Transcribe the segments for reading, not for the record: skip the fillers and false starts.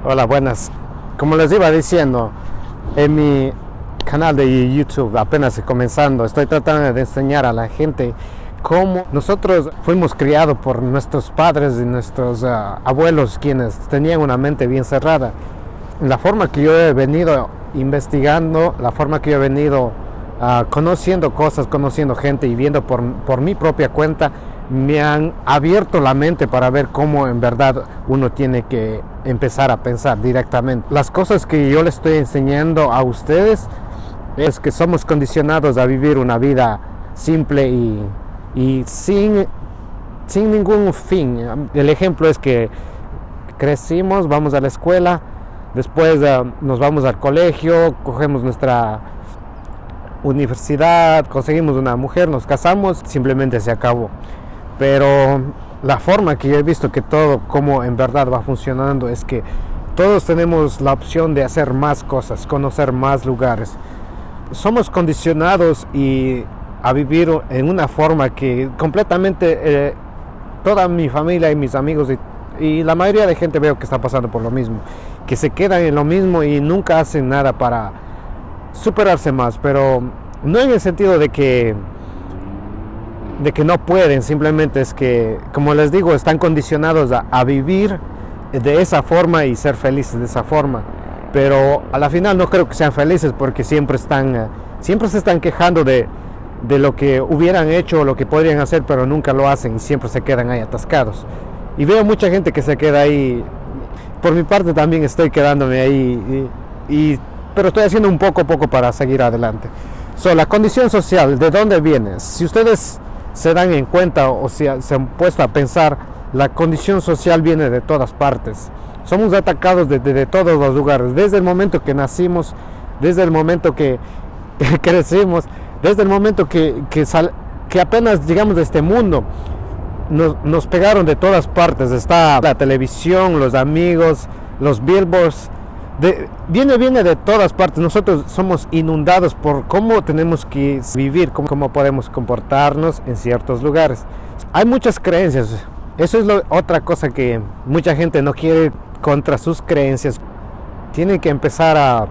Hola, buenas. Como les iba diciendo, en mi canal de YouTube, apenas comenzando, estoy tratando de enseñar a la gente cómo nosotros fuimos criados por nuestros padres y nuestros abuelos, quienes tenían una mente bien cerrada. La forma que yo he venido investigando, la forma que yo he venido conociendo cosas, conociendo gente y viendo por mi propia cuenta, me han abierto la mente para ver cómo en verdad uno tiene que empezar a pensar directamente. Las cosas que yo les estoy enseñando a ustedes es que somos condicionados a vivir una vida simple y sin ningún fin. El ejemplo es que crecimos, vamos a la escuela, después nos vamos al colegio, cogemos nuestra universidad, conseguimos una mujer, nos casamos, simplemente se acabó. Pero la forma que yo he visto que todo, como en verdad va funcionando, es que todos tenemos la opción de hacer más cosas, conocer más lugares. Somos condicionados a vivir en una forma que completamente toda mi familia y mis amigos y la mayoría de gente veo que está pasando por lo mismo, que se quedan en lo mismo y nunca hacen nada para superarse más, pero no en el sentido de que no pueden, simplemente es que, como les digo, están condicionados a vivir de esa forma y ser felices de esa forma, pero a la final no creo que sean felices porque siempre se están quejando de lo que hubieran hecho o lo que podrían hacer, pero nunca lo hacen y siempre se quedan ahí atascados. Y veo mucha gente que se queda ahí. Por mi parte también estoy quedándome ahí, pero estoy haciendo un poco a poco para seguir adelante. La condición social, ¿de dónde viene? Si ustedes se dan en cuenta o se han puesto a pensar, la condición social viene de todas partes. Somos atacados de todos los lugares, desde el momento que nacimos, desde el momento que crecimos, desde el momento que apenas llegamos de este mundo. Nos pegaron de todas partes. Está la televisión, los amigos, los billboards. Viene de todas partes. Nosotros somos inundados por cómo tenemos que vivir, cómo podemos comportarnos en ciertos lugares. Hay muchas creencias. Eso es otra cosa que mucha gente no quiere contra sus creencias. Tienen que empezar a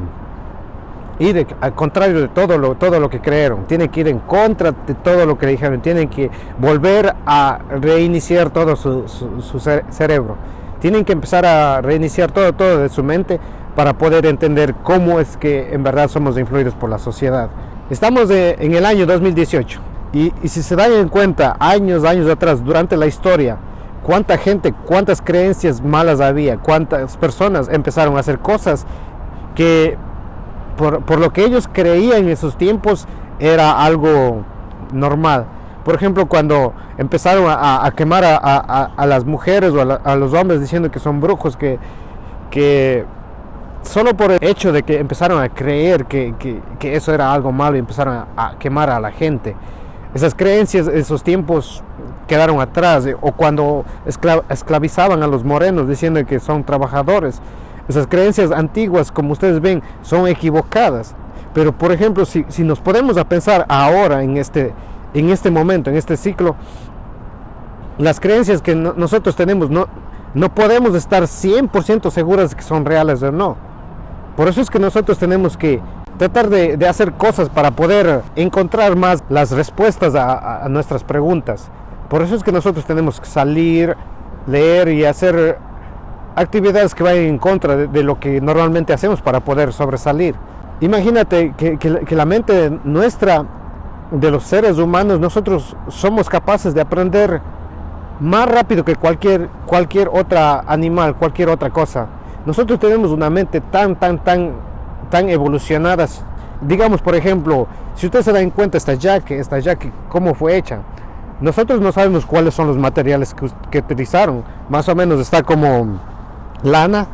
ir al contrario de todo lo que creyeron. Tienen que ir en contra de todo lo que dijeron. Tienen que volver a reiniciar todo su cerebro. Tienen que empezar a reiniciar todo de su mente para poder entender cómo es que en verdad somos influidos por la sociedad. Estamos en el año 2018 y si se dan en cuenta, años atrás, durante la historia, cuánta gente, cuántas creencias malas había, cuántas personas empezaron a hacer cosas que por lo que ellos creían en esos tiempos era algo normal. Por ejemplo, cuando empezaron a quemar a las mujeres o a los hombres diciendo que son brujos, que solo por el hecho de que empezaron a creer que eso era algo malo y empezaron a quemar a la gente. Esas creencias, esos tiempos quedaron atrás. O cuando esclavizaban a los morenos diciendo que son trabajadores. Esas creencias antiguas, como ustedes ven, son equivocadas. Pero, por ejemplo, si nos podemos a pensar ahora, en este momento, en este ciclo, las creencias que nosotros tenemos, no podemos estar 100% seguras de que son reales o no. Por eso es que nosotros tenemos que tratar de hacer cosas para poder encontrar más las respuestas a nuestras preguntas. Por eso es que nosotros tenemos que salir, leer y hacer actividades que vayan en contra de lo que normalmente hacemos para poder sobresalir. Imagínate que la mente nuestra, de los seres humanos, nosotros somos capaces de aprender más rápido que cualquier otra animal, cualquier otra cosa. Nosotros tenemos una mente tan evolucionada. Digamos, por ejemplo, si ustedes se dan cuenta, esta jaque, ¿cómo fue hecha? Nosotros no sabemos cuáles son los materiales que utilizaron. Más o menos está como lana,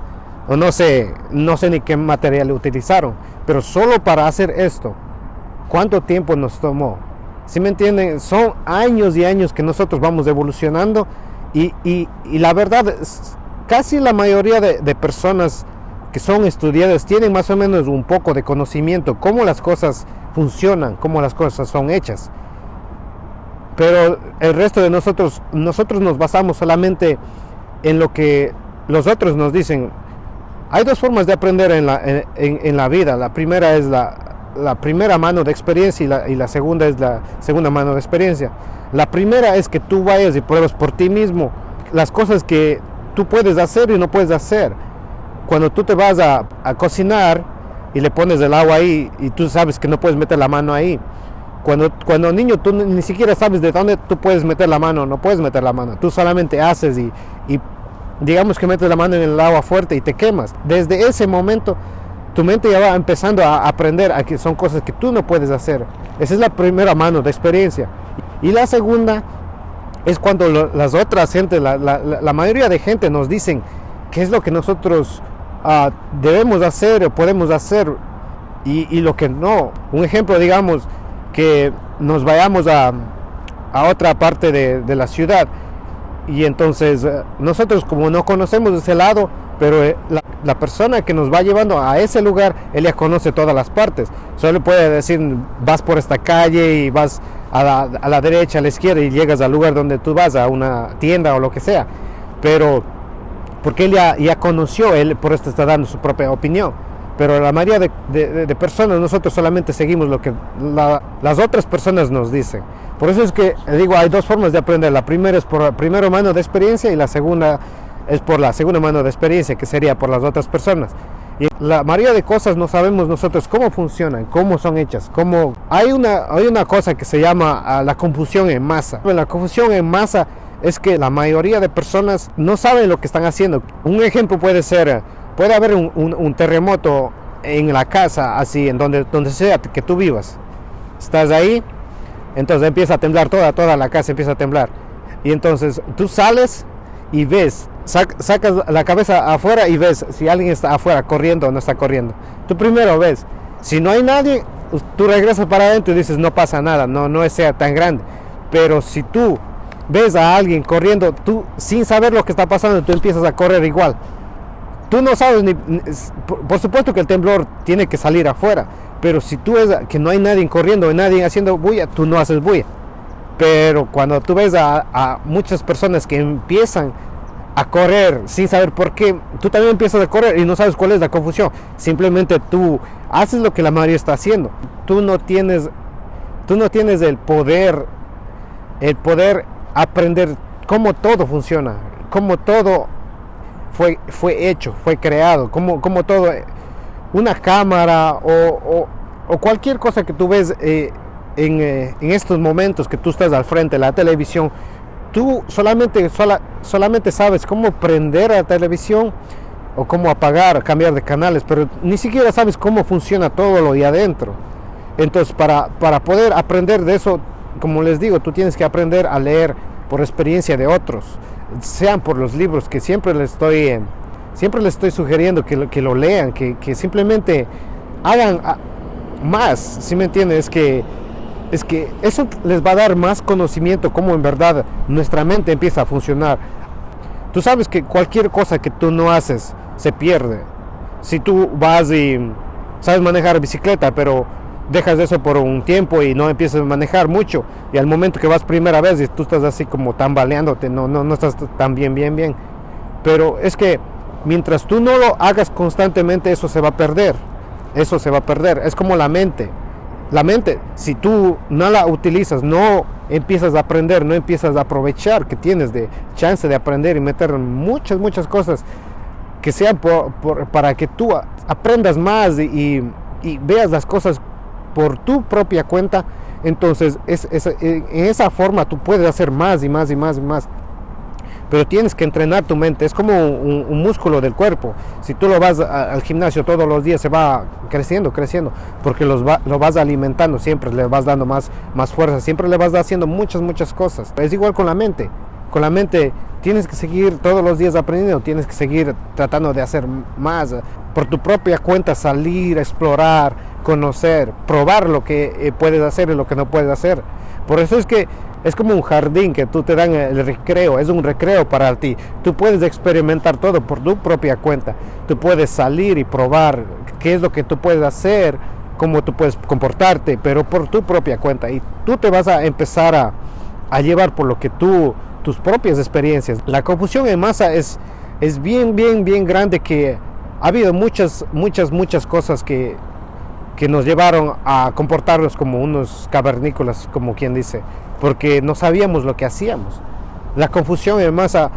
o no sé ni qué material utilizaron, pero solo para hacer esto, ¿cuánto tiempo nos tomó? ¿Sí me entienden? Son años y años que nosotros vamos evolucionando y la verdad, casi la mayoría de personas que son estudiadas tienen más o menos un poco de conocimiento, cómo las cosas funcionan, cómo las cosas son hechas. Pero el resto de nosotros nos basamos solamente en lo que los otros nos dicen. Hay dos formas de aprender en la vida. La primera es la primera mano de experiencia y la segunda es la segunda mano de experiencia. La primera es que tú vayas y pruebas por ti mismo las cosas que tú puedes hacer y no puedes hacer. Cuando tú te vas a cocinar y le pones el agua ahí y tú sabes que no puedes meter la mano ahí. Cuando niño tú ni siquiera sabes de dónde tú puedes meter la mano, no puedes meter la mano. Tú solamente haces y digamos que metes la mano en el agua fuerte y te quemas. Desde ese momento tu mente ya va empezando a aprender a que son cosas que tú no puedes hacer. Esa es la primera mano de experiencia. Y la segunda es cuando las otras gente, la mayoría de gente nos dicen qué es lo que nosotros debemos hacer o podemos hacer y lo que no. Un ejemplo, digamos, que nos vayamos a otra parte de la ciudad y entonces nosotros como no conocemos ese lado, pero la persona que nos va llevando a ese lugar, él ya conoce todas las partes. Solo puede decir, vas por esta calle y vas a la derecha, a la izquierda y llegas al lugar donde tú vas, a una tienda o lo que sea. Pero porque él ya conoció, él por esto está dando su propia opinión. Pero la mayoría de personas, nosotros solamente seguimos lo que las otras personas nos dicen. Por eso es que digo, hay dos formas de aprender. La primera es por la primera mano de experiencia y la segunda es por la segunda mano de experiencia, que sería por las otras personas. Y la mayoría de cosas no sabemos nosotros cómo funcionan, cómo son hechas. Hay una cosa que se llama la confusión en masa. La confusión en masa es que la mayoría de personas no saben lo que están haciendo. Un ejemplo puede haber un terremoto en la casa, así, en donde sea que tú vivas. Estás ahí, entonces empieza a temblar, toda la casa empieza a temblar. Y entonces tú sales y ves, sacas la cabeza afuera y ves si alguien está afuera corriendo o no está corriendo. Tú primero ves, si no hay nadie, tú regresas para adentro y dices no pasa nada, no sea tan grande. Pero si tú ves a alguien corriendo, tú sin saber lo que está pasando, tú empiezas a correr igual. Tú no sabes por supuesto que el temblor tiene que salir afuera, pero si tú ves que no hay nadie corriendo, nadie haciendo bulla, tú no haces bulla. Pero cuando tú ves a muchas personas que empiezan a correr sin saber por qué, tú también empiezas a correr y no sabes cuál es la confusión. Simplemente tú haces lo que la mayoría está haciendo. Tú no tienes el poder aprender cómo todo funciona, cómo todo fue hecho, fue creado, como todo, una cámara o cualquier cosa que tú ves en estos momentos que tú estás al frente de la televisión. Tú solamente sabes cómo prender la televisión o cómo apagar, cambiar de canales, pero ni siquiera sabes cómo funciona todo lo de adentro. Entonces para poder aprender de eso, como les digo, tú tienes que aprender a leer por experiencia de otros, sean por los libros que siempre les estoy sugiriendo que lo lean, que simplemente hagan más, ¿sí me entiendes? Es que eso les va a dar más conocimiento, cómo en verdad nuestra mente empieza a funcionar. Tú sabes que cualquier cosa que tú no haces se pierde. Si tú vas y sabes manejar bicicleta, pero dejas eso por un tiempo y no empiezas a manejar mucho, y al momento que vas primera vez y tú estás así como tambaleándote, no estás tan bien. Pero es que mientras tú no lo hagas constantemente, eso se va a perder. Es como la mente. La mente, si tú no la utilizas, no empiezas a aprender, no empiezas a aprovechar que tienes de chance de aprender y meter muchas cosas que sean para que tú aprendas más y veas las cosas por tu propia cuenta, entonces en esa forma tú puedes hacer más y más. Pero tienes que entrenar tu mente, es como un músculo del cuerpo. Si tú lo vas al gimnasio todos los días, se va creciendo, porque lo vas alimentando, siempre le vas dando más fuerza, siempre le vas haciendo muchas cosas. Es igual con la mente. Con la mente tienes que seguir todos los días aprendiendo, tienes que seguir tratando de hacer más, por tu propia cuenta, salir, explorar, conocer, probar lo que puedes hacer y lo que no puedes hacer. Por eso es que es como un jardín que tú te dan el recreo, es un recreo para ti. Tú puedes experimentar todo por tu propia cuenta. Tú puedes salir y probar qué es lo que tú puedes hacer, cómo tú puedes comportarte, pero por tu propia cuenta. Y tú te vas a empezar a llevar por lo que tus propias experiencias. La confusión en masa es bien grande, que ha habido muchas cosas que nos llevaron a comportarnos como unos cavernícolas, como quien dice, porque no sabíamos lo que hacíamos. La confusión en masa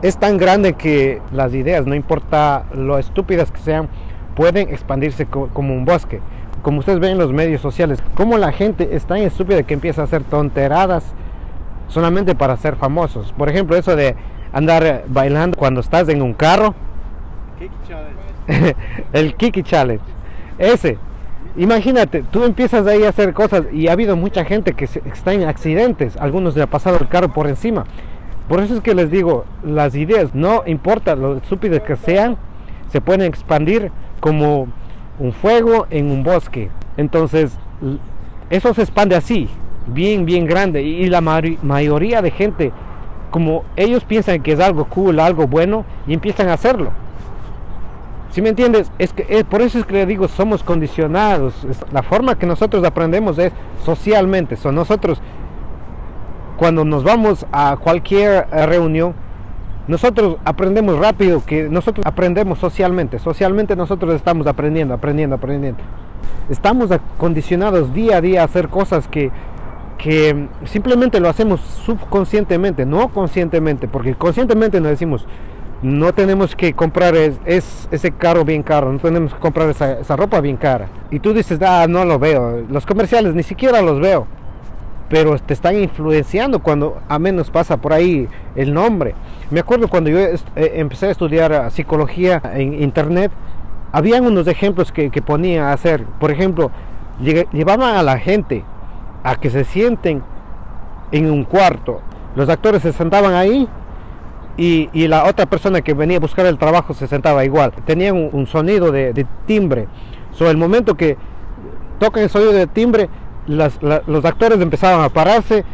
es tan grande que las ideas, no importa lo estúpidas que sean, pueden expandirse como un bosque. Como ustedes ven en los medios sociales, como la gente es tan estúpida que empieza a hacer tonteradas solamente para ser famosos. Por ejemplo, eso de andar bailando cuando estás en un carro. Kiki Challenge. El Kiki Challenge. Ese. Imagínate, tú empiezas ahí a hacer cosas y ha habido mucha gente que está en accidentes. Algunos le ha pasado el carro por encima. Por eso es que les digo, las ideas, no importa lo estúpidas que sean, se pueden expandir como un fuego en un bosque. Entonces, eso se expande así, bien grande. Y la mayoría de gente, como ellos piensan que es algo cool, algo bueno, y empiezan a hacerlo. ¿Sí me entiendes? Por eso es que le digo, somos condicionados. La forma que nosotros aprendemos es socialmente. Nosotros, cuando nos vamos a cualquier reunión, nosotros aprendemos rápido, que nosotros aprendemos socialmente. Socialmente nosotros estamos aprendiendo. Estamos condicionados día a día a hacer cosas que simplemente lo hacemos subconscientemente, no conscientemente, porque conscientemente nos decimos, no tenemos que comprar ese carro bien caro, no tenemos que comprar esa ropa bien cara. Y tú dices, no lo veo, los comerciales ni siquiera los veo. Pero te están influenciando cuando a menos pasa por ahí el nombre. Me acuerdo cuando yo empecé a estudiar psicología en internet, habían unos ejemplos que ponía a hacer. Por ejemplo, llevaban a la gente a que se sienten en un cuarto. Los actores se sentaban ahí y la otra persona que venía a buscar el trabajo se sentaba igual. Tenían un sonido de timbre. El momento que tocan el sonido de timbre, los actores empezaban a pararse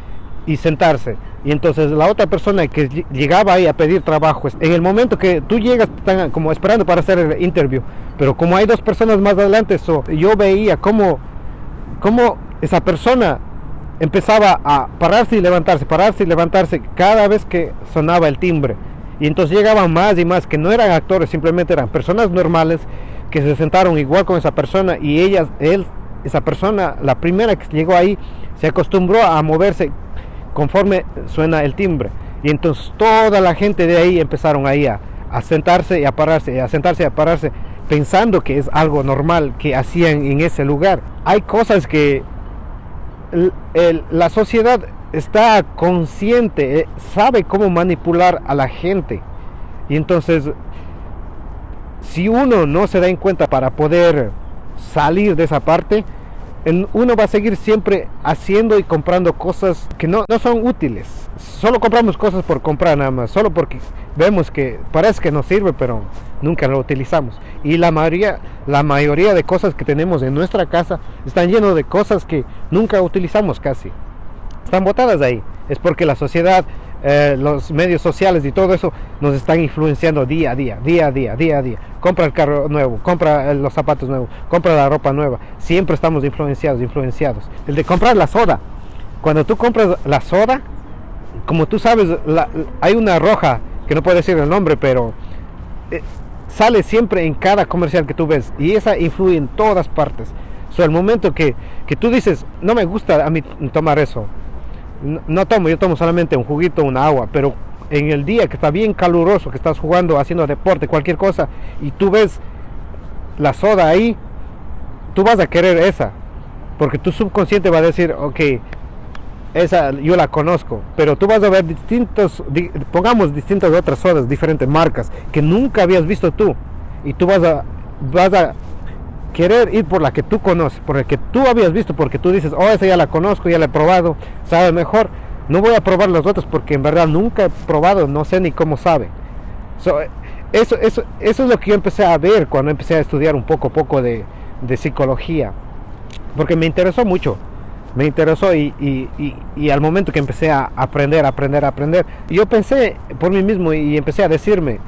y sentarse, y entonces la otra persona que llegaba ahí a pedir trabajo, en el momento que tú llegas, están como esperando para hacer el interview, pero como hay dos personas más adelante, yo veía cómo esa persona empezaba a pararse y levantarse cada vez que sonaba el timbre, y entonces llegaban más y más, que no eran actores, simplemente eran personas normales que se sentaron igual con esa persona, y esa persona, la primera que llegó ahí, se acostumbró a moverse conforme suena el timbre, y entonces toda la gente de ahí empezaron ahí a sentarse y a pararse, a sentarse y a pararse, pensando que es algo normal que hacían en ese lugar. Hay cosas que la sociedad está consciente, sabe cómo manipular a la gente, y entonces si uno no se da en cuenta para poder salir de esa parte, uno va a seguir siempre haciendo y comprando cosas que no son útiles. Solo compramos cosas por comprar nada más, solo porque vemos que parece que nos sirve, pero nunca lo utilizamos. Y la mayoría de cosas que tenemos en nuestra casa están llenos de cosas que nunca utilizamos casi. Están botadas ahí. Es porque la sociedad, los medios sociales y todo eso nos están influenciando día a día. Compra el carro nuevo, compra los zapatos nuevos, compra la ropa nueva. Siempre estamos influenciados. El de comprar la soda. Cuando tú compras la soda, como tú sabes, hay una roja, que no puedo decir el nombre, pero sale siempre en cada comercial que tú ves, y esa influye en todas partes. El momento que tú dices, no me gusta a mí tomar eso, no tomo, yo tomo solamente un juguito, una agua, pero en el día que está bien caluroso, que estás jugando, haciendo deporte, cualquier cosa, y tú ves la soda ahí, tú vas a querer esa, porque tu subconsciente va a decir, ok, esa yo la conozco, pero tú vas a ver pongamos distintas otras sodas, diferentes marcas, que nunca habías visto tú, y tú vas a querer ir por la que tú conoces, por la que tú habías visto, porque tú dices, esa ya la conozco, ya la he probado, sabe mejor, no voy a probar las otras porque en verdad nunca he probado, no sé ni cómo sabe. Eso es lo que yo empecé a ver cuando empecé a estudiar un poco de psicología, porque me interesó mucho, y al momento que empecé a aprender, yo pensé por mí mismo y empecé a decirme,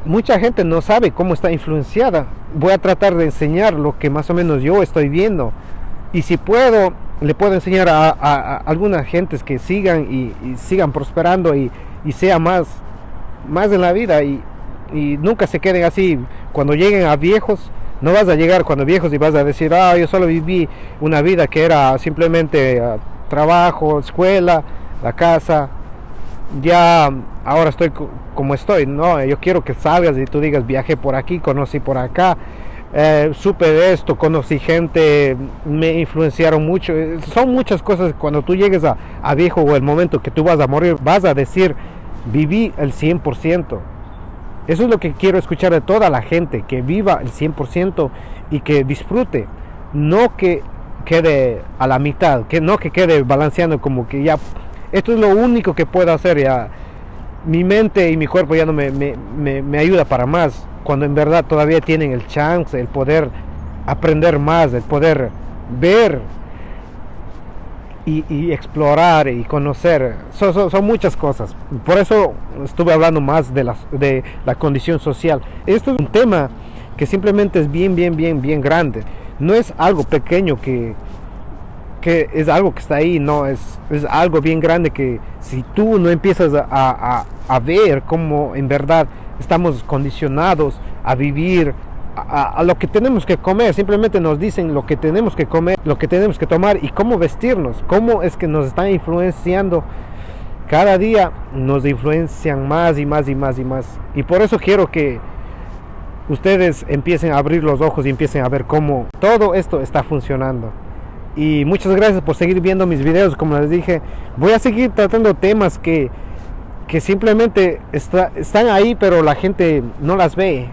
mucha gente no sabe cómo está influenciada. Voy a tratar de enseñar lo que más o menos yo estoy viendo, y si puedo, le puedo enseñar a algunas gentes que sigan y sigan prosperando y sea más en la vida, y y nunca se queden así. Cuando lleguen a viejos, no vas a llegar cuando viejos y vas a decir, yo solo viví una vida que era simplemente trabajo, escuela, la casa, ya ahora estoy como estoy. No, yo quiero que salgas y tú digas, viajé por aquí, conocí por acá, supe de esto, conocí gente, me influenciaron mucho. Son muchas cosas. Cuando tú llegues a viejo, o el momento que tú vas a morir, vas a decir, viví el 100%. Eso es lo que quiero escuchar de toda la gente, que viva el 100% y que disfrute, no que quede a la mitad, no que quede balanceando como que ya, esto es lo único que puedo hacer, ya mi mente y mi cuerpo ya no me ayuda para más, cuando en verdad todavía tienen el chance, el poder aprender más, el poder ver y explorar y conocer. Son muchas cosas. Por eso estuve hablando más de la condición social. Esto es un tema que simplemente es bien grande. No es algo pequeño que es algo que está ahí, no, es algo bien grande, que si tú no empiezas a ver cómo en verdad estamos condicionados a vivir, a lo que tenemos que comer, simplemente nos dicen lo que tenemos que comer, lo que tenemos que tomar y cómo vestirnos, cómo es que nos están influenciando. Cada día nos influencian más y más. Y por eso quiero que ustedes empiecen a abrir los ojos y empiecen a ver cómo todo esto está funcionando. Y muchas gracias por seguir viendo mis videos. Como les dije, voy a seguir tratando temas que simplemente están ahí, pero la gente no las ve.